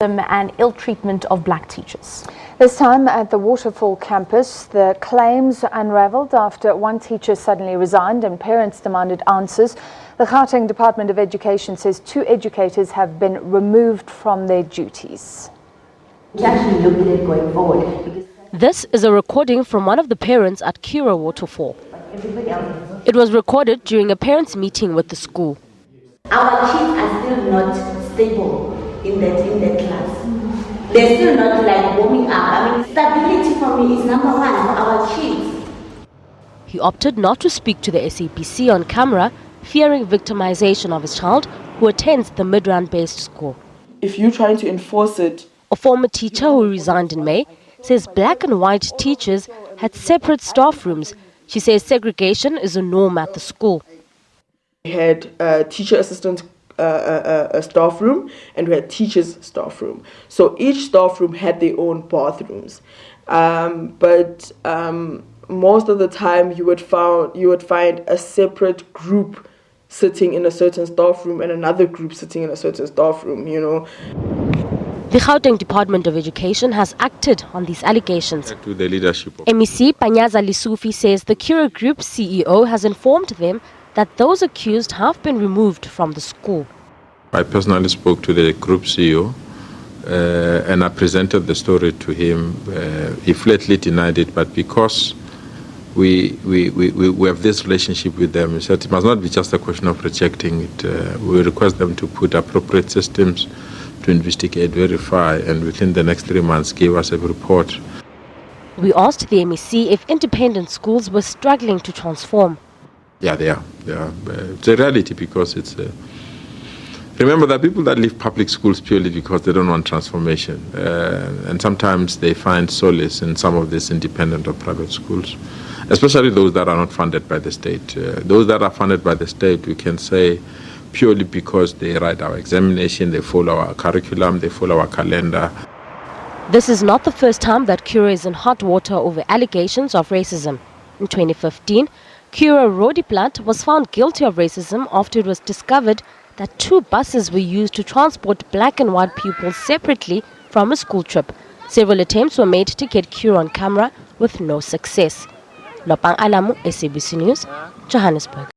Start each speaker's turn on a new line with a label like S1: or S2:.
S1: and ill treatment of black teachers.
S2: This time at the Waterfall campus, the claims unravelled after one teacher suddenly resigned and parents demanded answers. The Gauteng Department of Education says 2 educators have been removed from their duties.
S3: We actually look at it going forward.
S4: This is a recording from one of the parents at Curro Waterfall. It was recorded during a parents' meeting with the school.
S3: Our kids are still not stable in that class. They're still not like warming up. I mean, stability for me is number 1 for our kids.
S4: He opted not to speak to the SABC on camera, fearing victimization of his child who attends the Midrand-based school.
S5: If you're trying to enforce it.
S4: A former teacher who resigned in May says black and white teachers had separate staff rooms. She says segregation is a norm at the school.
S5: We had a teacher assistant a staff room and we had teachers' staff room. So each staff room had their own bathrooms. But most of the time you would find a separate group sitting in a certain staff room and another group sitting in a certain staff room, you know.
S4: The Gauteng Department of Education has acted on these allegations.
S6: To the leadership.
S4: MEC Panyaza Lisufi says the Curro Group CEO has informed them that those accused have been removed from the school.
S6: I personally spoke to the group CEO and I presented the story to him. He flatly denied it, but because we have this relationship with them, he said it must not be just a question of rejecting it. We request them to put appropriate systems to investigate, verify, and within the next 3 months give us a report.
S4: We asked the MEC if independent schools were struggling to transform.
S6: Yeah, they are. It's a reality because it's remember, there are people that leave public schools purely because they don't want transformation. And sometimes they find solace in some of these independent or private schools, especially those that are not funded by the state. Those that are funded by the state, we can say purely because they write our examination, they follow our curriculum, they follow our calendar.
S4: This is not the first time that Curro is in hot water over allegations of racism. In 2015, Curro Rodiplat was found guilty of racism after it was discovered that 2 buses were used to transport black and white pupils separately from a school trip. Several attempts were made to get Curro on camera with no success. Lopang Alamu, SABC News, Johannesburg.